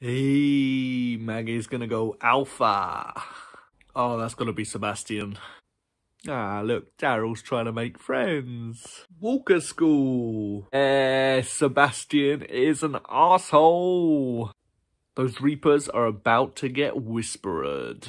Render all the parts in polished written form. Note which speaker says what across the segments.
Speaker 1: Hey, Maggie's gonna go alpha. Oh, that's gonna be Sebastian. Ah, look, Daryl's trying to make friends. Walker School. Sebastian is an asshole. Those Reapers are about to get whispered.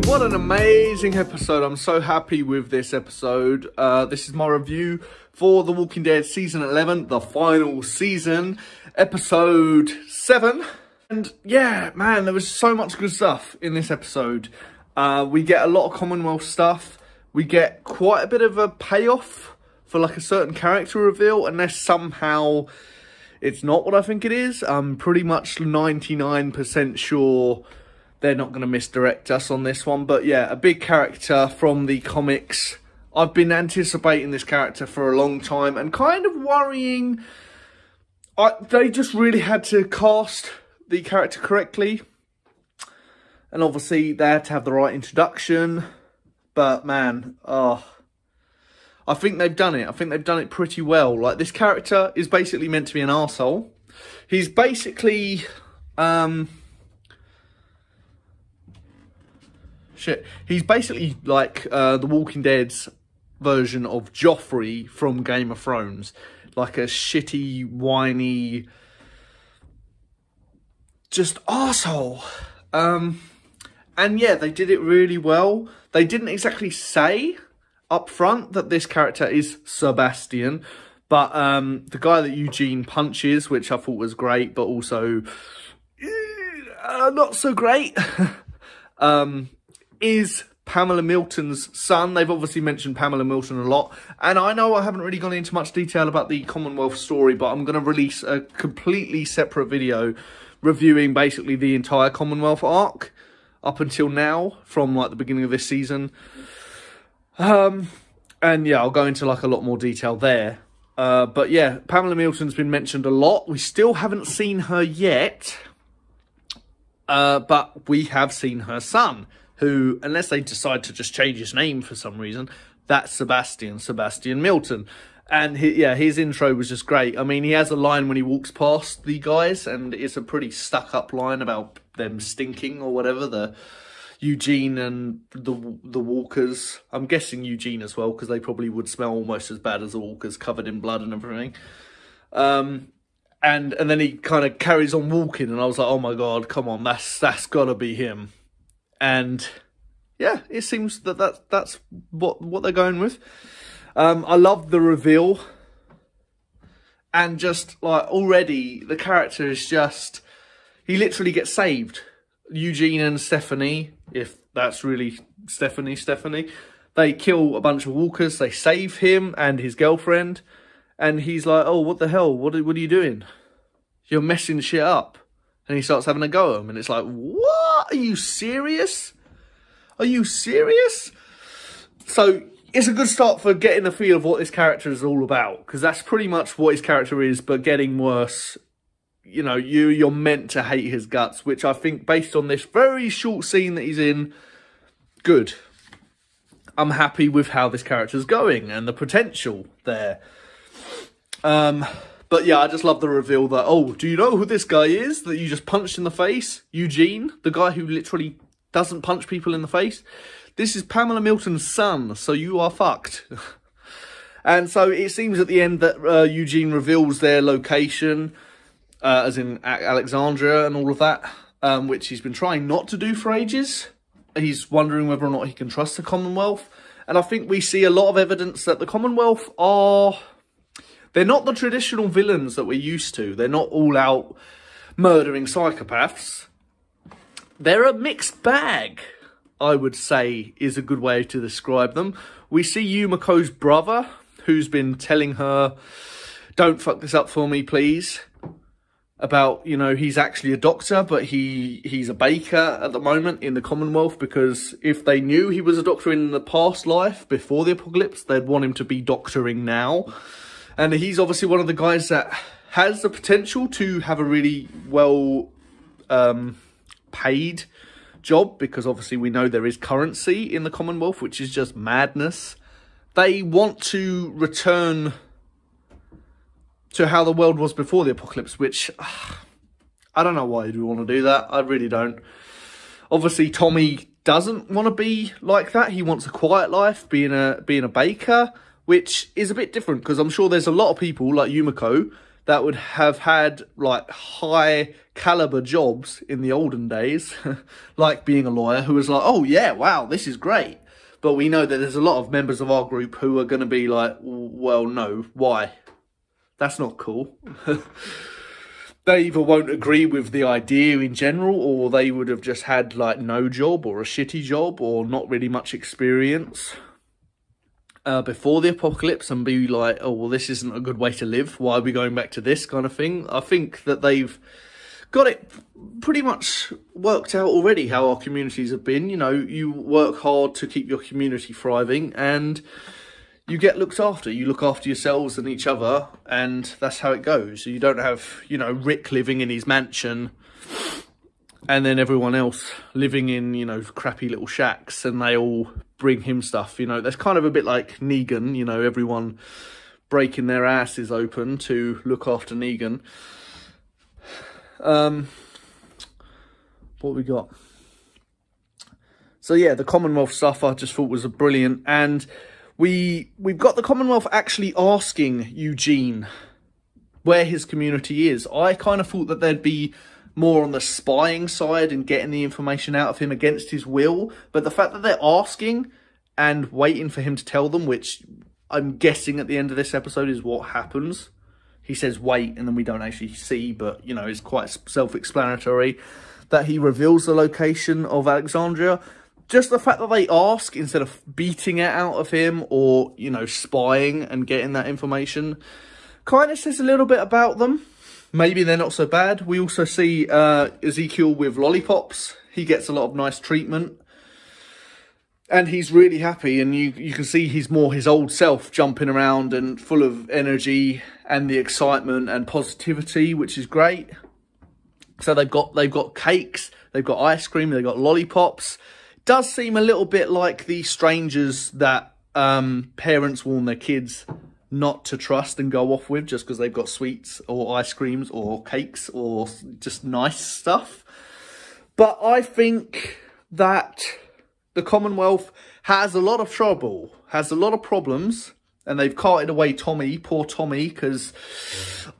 Speaker 1: What an amazing episode. I'm so happy with this episode. This is my review for The Walking Dead Season 11, the final season, Episode 7. And yeah, man, there was so much good stuff in this episode. We get a lot of Commonwealth stuff. We get quite a bit of a payoff for like a certain character reveal, unless somehow it's not what I think it is. I'm pretty much 99% sure they're not going to misdirect us on this one. But yeah, a big character from the comics. I've been anticipating this character for a long time and kind of worrying. They just really had to cast the character correctly. And obviously they had to have the right introduction. But man, I think they've done it. I think they've done it pretty well. Like, this character is basically meant to be an arsehole. He's basically... He's basically like The Walking Dead's version of Joffrey from Game of Thrones. Like a shitty, whiny, just arsehole. And yeah, they did it really well. They didn't exactly say up front that this character is Sebastian. But the guy that Eugene punches, which I thought was great, but also not so great, is Pamela Milton's son. They've obviously mentioned Pamela Milton a lot. And I know I haven't really gone into much detail about the Commonwealth story, but I'm going to release a completely separate video reviewing basically the entire Commonwealth arc up until now, from like the beginning of this season. And yeah, I'll go into like a lot more detail there. But yeah, Pamela Milton's been mentioned a lot. We still haven't seen her yet. But we have seen her son, who, unless they decide to just change his name for some reason, that's Sebastian Milton. And his intro was just great. I mean, he has a line when he walks past the guys, and it's a pretty stuck-up line about them stinking or whatever, the Eugene and the walkers. I'm guessing Eugene as well, because they probably would smell almost as bad as the walkers, covered in blood and everything. And then he kind of carries on walking, and I was like, oh my god, come on, that's gotta be him. And yeah, it seems that that's what they're going with. I love the reveal. And just like already the character is just, he literally gets saved. Eugene and Stephanie, if that's really Stephanie, they kill a bunch of walkers. They save him and his girlfriend. And he's like, oh, what the hell? What are you doing? You're messing shit up. And he starts having a go at him. And it's like, what? Are you serious? Are you serious? So it's a good start for getting a feel of what this character is all about. Because that's pretty much what his character is, but getting worse. You know, you're meant to hate his guts. Which I think, based on this very short scene that he's in, good. I'm happy with how this character's going and the potential there. But yeah, I just love the reveal that, oh, do you know who this guy is that you just punched in the face? Eugene, the guy who literally doesn't punch people in the face. This is Pamela Milton's son, so you are fucked. And so it seems at the end that Eugene reveals their location, as in Alexandria and all of that, which he's been trying not to do for ages. He's wondering whether or not he can trust the Commonwealth. And I think we see a lot of evidence that the Commonwealth are... They're not the traditional villains that we're used to. They're not all out murdering psychopaths. They're a mixed bag, I would say, is a good way to describe them. We see Yumako's brother, who's been telling her, don't fuck this up for me, please. about, you know, he's actually a doctor, but he's a baker at the moment in the Commonwealth, because if they knew he was a doctor in the past life before the apocalypse, they'd want him to be doctoring now. And he's obviously one of the guys that has the potential to have a really well paid job, because obviously we know there is currency in the Commonwealth, which is just madness. They want to return to how the world was before the apocalypse, which I don't know why you'd want to do that. I really don't. Obviously, Tommy doesn't want to be like that. He wants a quiet life, being a baker, which is a bit different, because I'm sure there's a lot of people like Yumiko that would have had like high caliber jobs in the olden days, like being a lawyer, who was like, oh yeah, wow, this is great. But we know that there's a lot of members of our group who are going to be like, well, no, why? That's not cool. They either won't agree with the idea in general, or they would have just had like no job or a shitty job or not really much experience before the apocalypse, and be like, oh, well, this isn't a good way to live. Why are we going back to this kind of thing? I think that they've got it pretty much worked out already, how our communities have been. You know, you work hard to keep your community thriving, and you get looked after. You look after yourselves and each other, and that's how it goes. So you don't have, you know, Rick living in his mansion and then everyone else living in, you know, crappy little shacks, and they all bring him stuff. You know, that's kind of a bit like Negan, you know, everyone breaking their asses open to look after Negan. What we got? So yeah, the Commonwealth stuff I just thought was brilliant, and we've got the Commonwealth actually asking Eugene where his community is. I kind of thought that they'd be more on the spying side and getting the information out of him against his will, but the fact that they're asking and waiting for him to tell them, which I'm guessing at the end of this episode is what happens. He says wait, and then we don't actually see, but, you know, it's quite self-explanatory that he reveals the location of Alexandria. Just the fact that they ask instead of beating it out of him or, you know, spying and getting that information kind of says a little bit about them. Maybe they're not so bad. We also see Ezekiel with lollipops. He gets a lot of nice treatment, and he's really happy, and you can see he's more his old self, jumping around and full of energy and the excitement and positivity, which is great. So they've got cakes, they've got ice cream, they've got lollipops. Does seem a little bit like the strangers that parents warn their kids not to trust and go off with just because they've got sweets or ice creams or cakes or just nice stuff. But I think that the Commonwealth has a lot of trouble, has a lot of problems, and they've carted away Tommy, poor Tommy, because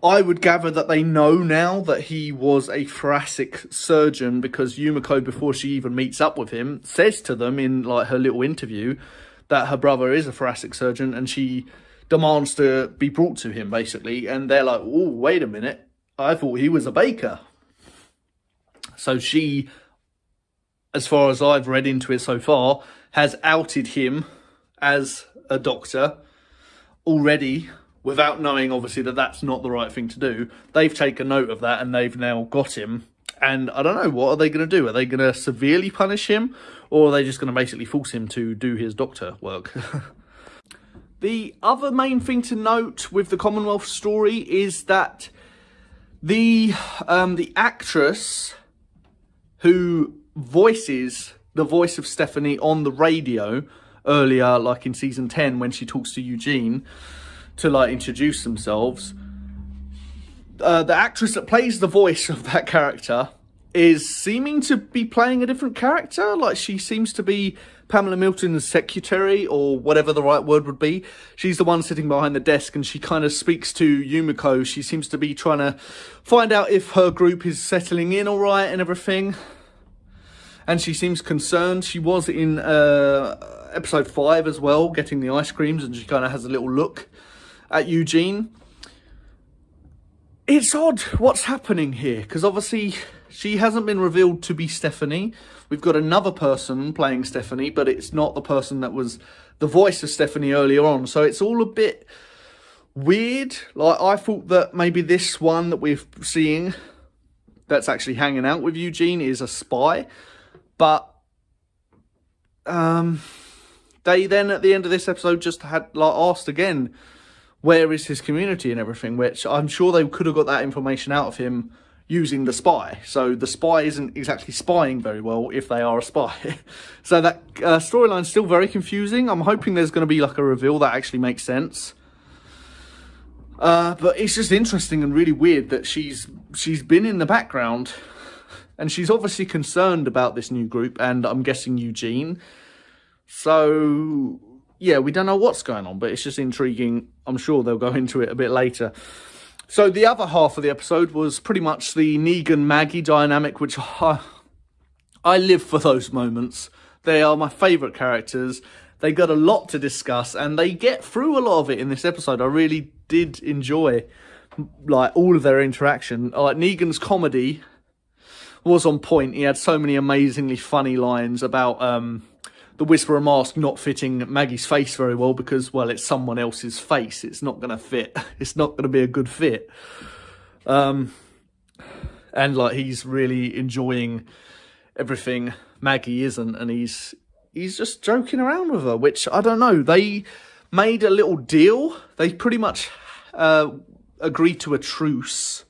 Speaker 1: I would gather that they know now that he was a thoracic surgeon, because Yumiko, before she even meets up with him, says to them in like her little interview that her brother is a thoracic surgeon, and she demands to be brought to him, basically. And they're like, oh, wait a minute, I thought he was a baker. So she, as far as I've read into it so far, has outed him as a doctor already, without knowing, obviously, that that's not the right thing to do. They've taken note of that, and they've now got him. And I don't know, what are they going to do? Are they going to severely punish him, or are they just going to basically force him to do his doctor work? The other main thing to note with the Commonwealth story is that the actress who voices the voice of Stephanie on the radio earlier, like in season 10, when she talks to Eugene to like introduce themselves, the actress that plays the voice of that character is seeming to be playing a different character. Like, she seems to be Pamela Milton's secretary, or whatever the right word would be. She's the one sitting behind the desk, and she kind of speaks to Yumiko. She seems to be trying to find out if her group is settling in all right and everything. And she seems concerned. She was in episode 5 as well, getting the ice creams, and she kind of has a little look at Eugene. It's odd what's happening here, because obviously she hasn't been revealed to be Stephanie. We've got another person playing Stephanie, but it's not the person that was the voice of Stephanie earlier on. So it's all a bit weird. Like, I thought that maybe this one that we're seeing that's actually hanging out with Eugene is a spy. But they then, at the end of this episode, just had, like, asked again, where is his community and everything, which I'm sure they could have got that information out of him using the spy. So the spy isn't exactly spying very well if they are a spy. So that storyline's still very confusing. I'm hoping there's going to be like a reveal that actually makes sense. But it's just interesting and really weird that she's been in the background, and she's obviously concerned about this new group, and I'm guessing Eugene. So yeah, we don't know what's going on, but it's just intriguing. I'm sure they'll go into it a bit later. So the other half of the episode was pretty much the Negan-Maggie dynamic, which I live for those moments. They are my favourite characters. They got a lot to discuss, and they get through a lot of it in this episode. I really did enjoy, like, all of their interaction. Like, Negan's comedy was on point. He had so many amazingly funny lines about the Whisperer mask not fitting Maggie's face very well because, well, it's someone else's face. It's not going to fit. It's not going to be a good fit. And, like, he's really enjoying everything Maggie isn't, and he's just joking around with her, which, I don't know, they made a little deal. They pretty much agreed to a truce.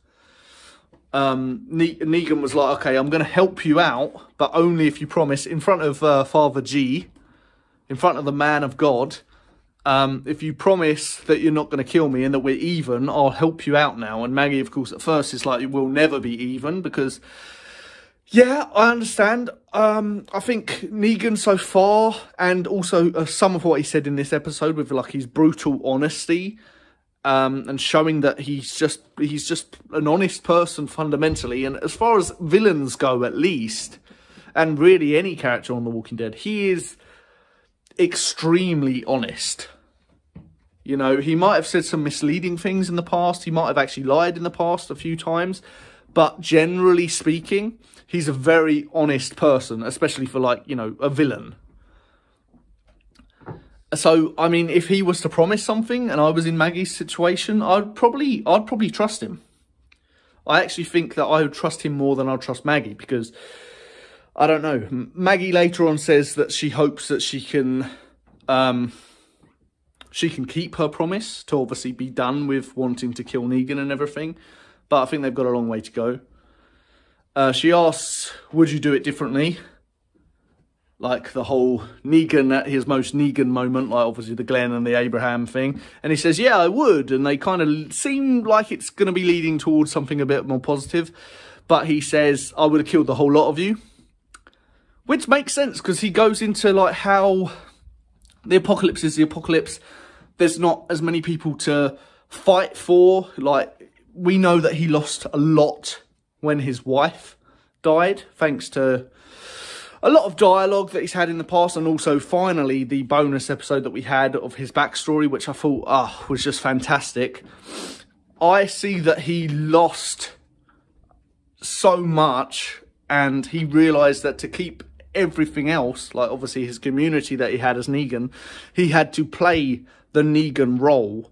Speaker 1: Negan was like, okay, I'm going to help you out, but only if you promise, in front of Father G, in front of the man of God, if you promise that you're not going to kill me and that we're even, I'll help you out now. And Maggie, of course, at first is like, we'll never be even, because, yeah, I understand. I think Negan so far, and also some of what he said in this episode with, like, his brutal honesty, and showing that he's just an honest person fundamentally. And as far as villains go, at least, and really any character on The Walking Dead, he is extremely honest. You know, he might have said some misleading things in the past. He might have actually lied in the past a few times. But generally speaking, he's a very honest person, especially for, like, you know, a villain. So, I mean, if he was to promise something and I was in Maggie's situation, I'd probably trust him. I actually think that I would trust him more than I'd trust Maggie, because, I don't know, Maggie later on says that she hopes that she can keep her promise to obviously be done with wanting to kill Negan and everything, but I think they've got a long way to go. She asks, would you do it differently? Like the whole Negan at his most Negan moment, like obviously the Glenn and the Abraham thing. And he says, yeah, I would. And they kind of seem like it's going to be leading towards something a bit more positive. But he says, I would have killed the whole lot of you. Which makes sense, because he goes into, like, how the apocalypse is the apocalypse. There's not as many people to fight for. Like, we know that he lost a lot when his wife died, thanks to a lot of dialogue that he's had in the past, and also finally the bonus episode that we had of his backstory, which I thought was just fantastic. I see that he lost so much, and he realised that to keep everything else, like obviously his community that he had as Negan, he had to play the Negan role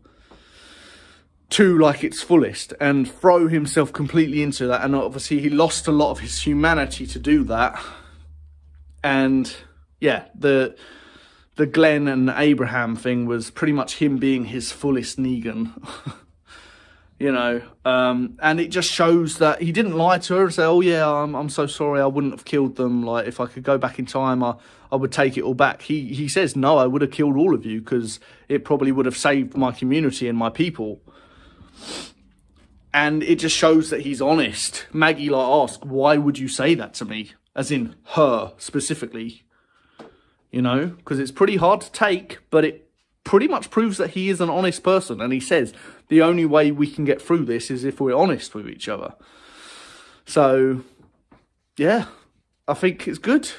Speaker 1: to, like, its fullest and throw himself completely into that. And obviously he lost a lot of his humanity to do that. And yeah, the Glenn and Abraham thing was pretty much him being his fullest Negan. You know, and it just shows that he didn't lie to her and say, oh yeah, I'm so sorry, I wouldn't have killed them. Like, if I could go back in time, I would take it all back. He says, no, I would have killed all of you, because it probably would have saved my community and my people. And it just shows that he's honest. Maggie, like, asks, why would you say that to me? As in her specifically, you know, because it's pretty hard to take, but it pretty much proves that he is an honest person. And he says the only way we can get through this is if we're honest with each other. So, yeah, I think it's good.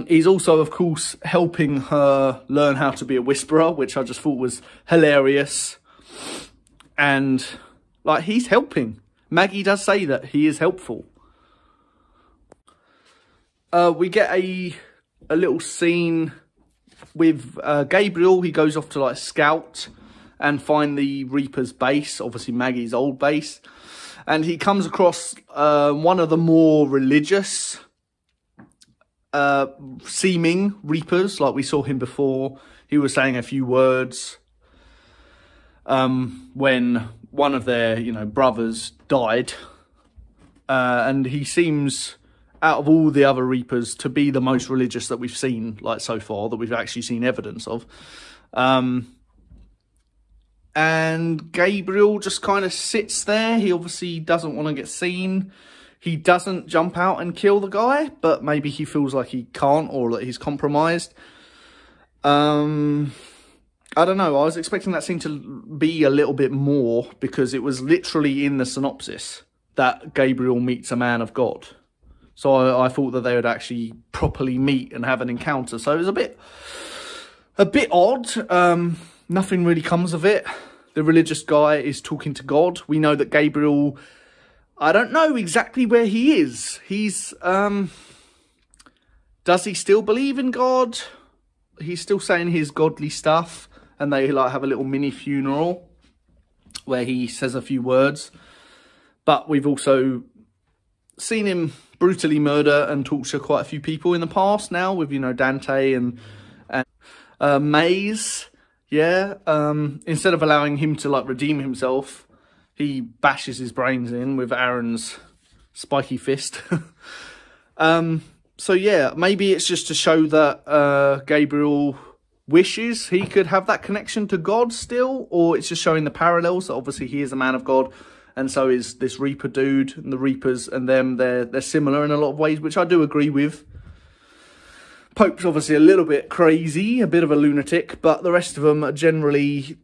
Speaker 1: He's also, of course, helping her learn how to be a whisperer, which I just thought was hilarious. And, like, he's helping. Maggie does say that he is helpful. We get a little scene with Gabriel, he goes off to like scout and find the Reaper's base, obviously Maggie's old base. And he comes across one of the more religious seeming Reapers, like we saw him before. He was saying a few words when one of their, you know, brothers died. And he seems, out of all the other Reapers, to be the most religious that we've seen, like, so far, that we've actually seen evidence of. And Gabriel just kind of sits there. He obviously doesn't want to get seen. He doesn't jump out and kill the guy, but maybe he feels like he can't, or that he's compromised. I don't know. I was expecting that scene to be a little bit more, because it was literally in the synopsis that Gabriel meets a man of God. So I thought that they would actually properly meet and have an encounter. So it was a bit odd. Nothing really comes of it. The religious guy is talking to God. We know that Gabriel, I don't know exactly where he is. He's, does he still believe in God? He's still saying his godly stuff. And they like have a little mini funeral where he says a few words. But we've also seen him brutally murder and torture quite a few people in the past now, with, you know, Dante and Maze. Yeah, instead of allowing him to like redeem himself, he bashes his brains in with Aaron's spiky fist. So yeah, maybe it's just to show that Gabriel wishes he could have that connection to God still, or it's just showing the parallels. So obviously he is a man of God, and so is this Reaper dude, and the Reapers and them, they're similar in a lot of ways, which I do agree with. Pope's obviously a little bit crazy, a bit of a lunatic, but the rest of them are generally,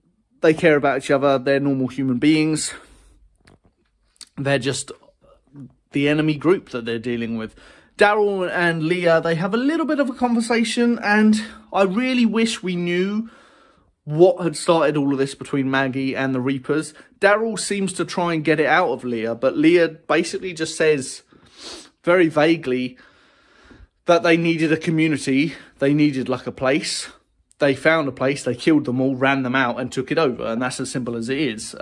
Speaker 1: they care about each other. They're normal human beings. They're just the enemy group that they're dealing with. Daryl and Leah, they have a little bit of a conversation, and I really wish we knew what had started all of this between Maggie and the Reapers. Daryl seems to try and get it out of Leah, but Leah basically just says very vaguely that they needed a community, they needed like a place. They found a place, they killed them all, ran them out and took it over, and that's as simple as it is.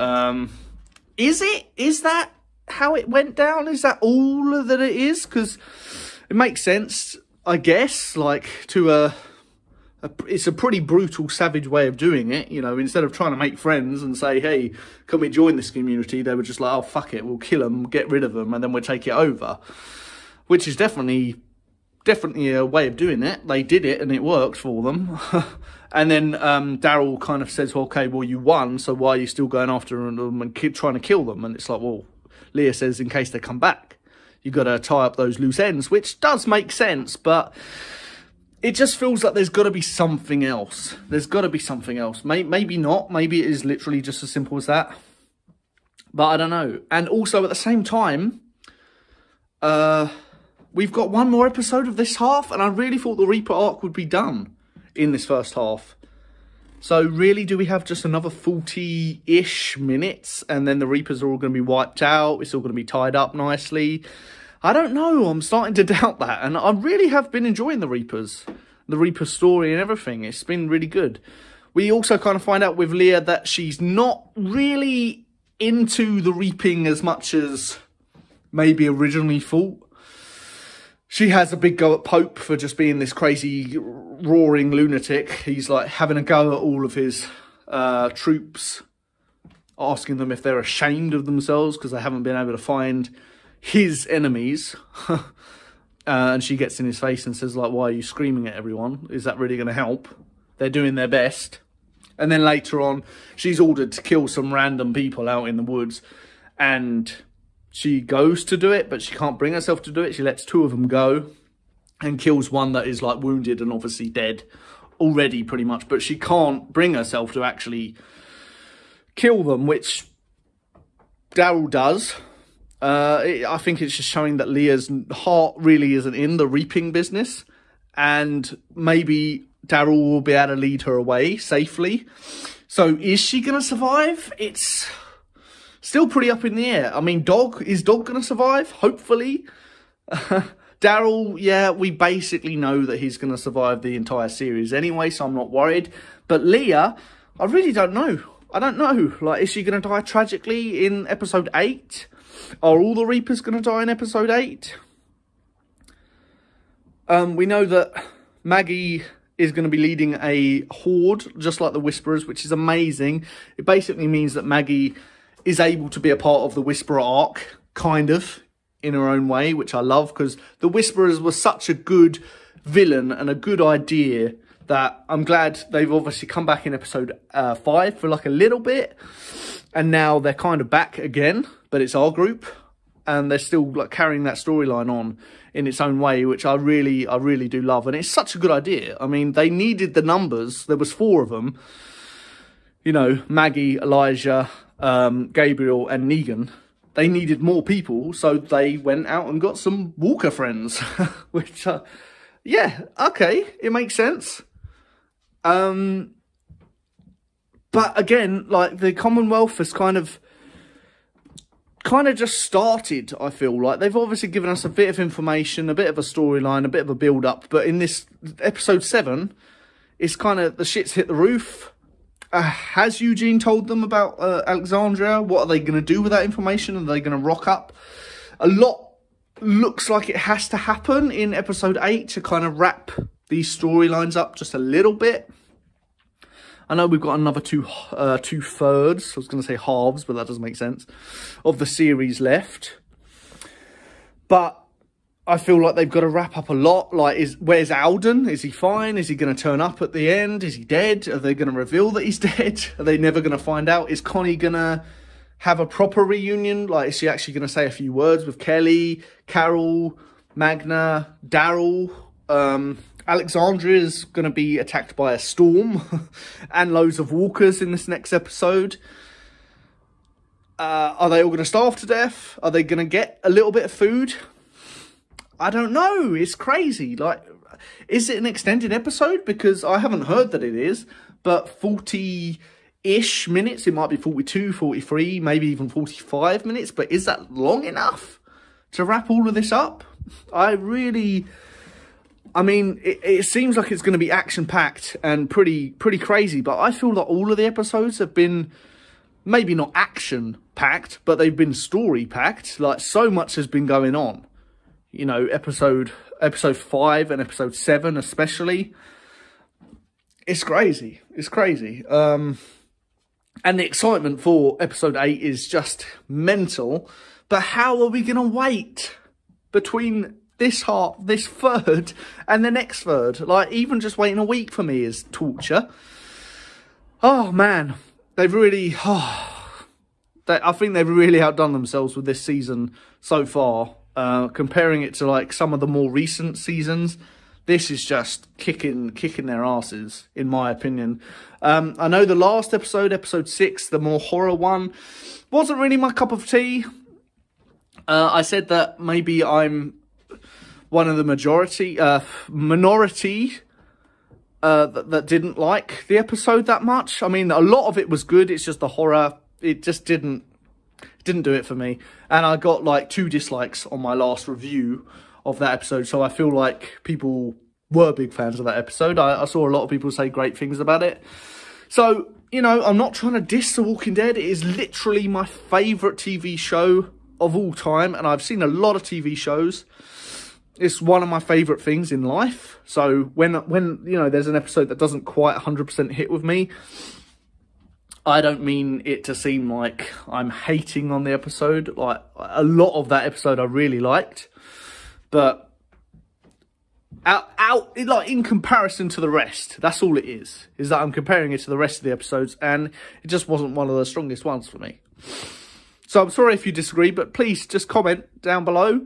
Speaker 1: Is that how it went down? Is that all that it is? Because it makes sense, I guess, like to it's a pretty brutal, savage way of doing it. You know, instead of trying to make friends and say, hey, can we join this community? They were just like, oh, fuck it, we'll kill them, get rid of them, and then we'll take it over. Which is definitely a way of doing it. They did it and it worked for them. And then Daryl kind of says, well, okay, well, you won, so why are you still going after them and trying to kill them? And it's like, well, Leah says, in case they come back, you got to tie up those loose ends, which does make sense, but it just feels like there's got to be something else. There's got to be something else. Maybe not. Maybe it is literally just as simple as that. But I don't know. And also at the same time, we've got one more episode of this half, and I really thought the Reaper arc would be done in this first half. So really, do we have just another 40-ish minutes, and then the Reapers are all going to be wiped out? It's all going to be tied up nicely? I don't know. I'm starting to doubt that. And I really have been enjoying the Reapers, the Reaper story and everything. It's been really good. We also kind of find out with Leah that she's not really into the reaping as much as maybe originally thought. She has a big go at Pope for just being this crazy, roaring lunatic. He's like having a go at all of his troops, asking them if they're ashamed of themselves because they haven't been able to find his enemies. And she gets in his face and says, like, why are you screaming at everyone? Is that really going to help? They're doing their best. And then later on, she's ordered to kill some random people out in the woods, and she goes to do it, but she can't bring herself to do it. She lets two of them go and kills one that is like wounded and obviously dead already pretty much. But she can't bring herself to actually kill them, which Daryl does. I think it's just showing that Leah's heart really isn't in the reaping business. And maybe Daryl will be able to lead her away safely. So is she going to survive? It's still pretty up in the air. I mean, is Dog going to survive? Hopefully. Daryl, yeah, we basically know that he's going to survive the entire series anyway, so I'm not worried. But Leah, I really don't know. I don't know. Like, is she going to die tragically in episode 8? Are all the Reapers going to die in episode 8? We know that Maggie is going to be leading a horde, just like the Whisperers, which is amazing. It basically means that Maggie is able to be a part of the Whisperer arc, kind of, in her own way, which I love, because the Whisperers were such a good villain and a good idea that I'm glad they've obviously come back in episode 5 for like a little bit, and now they're kind of back again, but it's our group, and they're still like carrying that storyline on in its own way, which I really do love. And it's such a good idea. I mean, they needed the numbers. There was 4 of them. You know, Maggie, Elijah, Gabriel and Negan. They needed more people, so they went out and got some Walker friends. Which, yeah, okay, it makes sense. But again, like, the Commonwealth has kind of just started, I feel like. They've obviously given us a bit of information, a bit of a storyline, a bit of a build-up. But in this episode 7, it's kind of, the shit's hit the roof. Has Eugene told them about Alexandria? What are they going to do with that information? Are they going to rock up? A lot looks like it has to happen in episode 8 to kind of wrap these storylines up just a little bit. I know we've got another two-thirds, I was going to say halves, but that doesn't make sense, of the series left. But I feel like they've got to wrap up a lot. Like, where's Alden? Is he fine? Is he going to turn up at the end? Is he dead? Are they going to reveal that he's dead? Are they never going to find out? Is Connie going to have a proper reunion? Like, is she actually going to say a few words with Kelly, Carol, Magna, Daryl? Alexandria is going to be attacked by a storm and loads of walkers in this next episode. Are they all going to starve to death? Are they going to get a little bit of food? I don't know. It's crazy. Like, is it an extended episode? Because I haven't heard that it is, but 40-ish minutes. It might be 42, 43, maybe even 45 minutes. But is that long enough to wrap all of this up? I mean, it seems like it's going to be action-packed and pretty crazy, but I feel that all of the episodes have been, maybe not action-packed, but they've been story-packed. Like, so much has been going on. You know, episode 5 and episode 7 especially. It's crazy. It's crazy. And the excitement for episode 8 is just mental. But how are we going to wait between this third and the next third? Like, even just waiting a week for me is torture. Oh man, they've really, I think they've really outdone themselves with this season so far. Comparing it to like some of the more recent seasons, this is just kicking their asses, in my opinion. I know the last episode 6, the more horror one, wasn't really my cup of tea. I said that maybe I'm one of the minority that didn't like the episode that much. I mean, a lot of it was good. It's just the horror. It just didn't do it for me. And I got like 2 dislikes on my last review of that episode. So I feel like people were big fans of that episode. I saw a lot of people say great things about it. So, you know, I'm not trying to diss The Walking Dead. It is literally my favourite TV show of all time. And I've seen a lot of TV shows. It's one of my favourite things in life. So when you know, there's an episode that doesn't quite 100% hit with me, I don't mean it to seem like I'm hating on the episode. Like, a lot of that episode I really liked. But like, in comparison to the rest, that's all it is that I'm comparing it to the rest of the episodes, and it just wasn't one of the strongest ones for me. So I'm sorry if you disagree, but please just comment down below.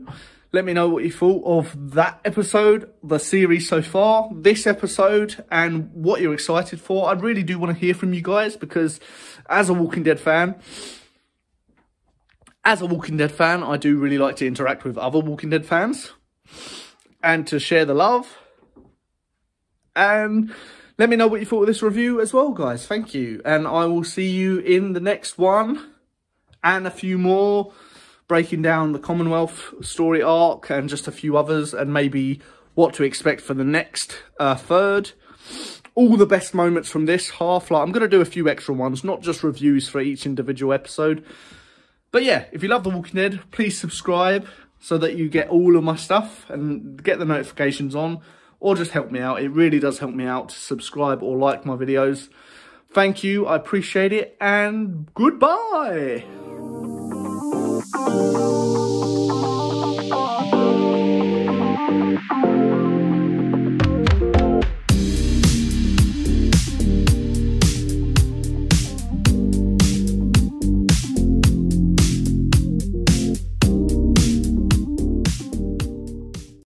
Speaker 1: Let me know what you thought of that episode, the series so far, this episode, and what you're excited for. I really do want to hear from you guys, because as a Walking Dead fan, I do really like to interact with other Walking Dead fans and to share the love. And let me know what you thought of this review as well, guys. Thank you. And I will see you in the next one and a few more breaking down the Commonwealth story arc and just a few others, and maybe what to expect for the next third. All the best moments from this half. Like, I'm going to do a few extra ones, not just reviews for each individual episode. But yeah, if you love The Walking Dead, please subscribe so that you get all of my stuff and get the notifications on, or just help me out. It really does help me out to subscribe or like my videos. Thank you, I appreciate it, and goodbye.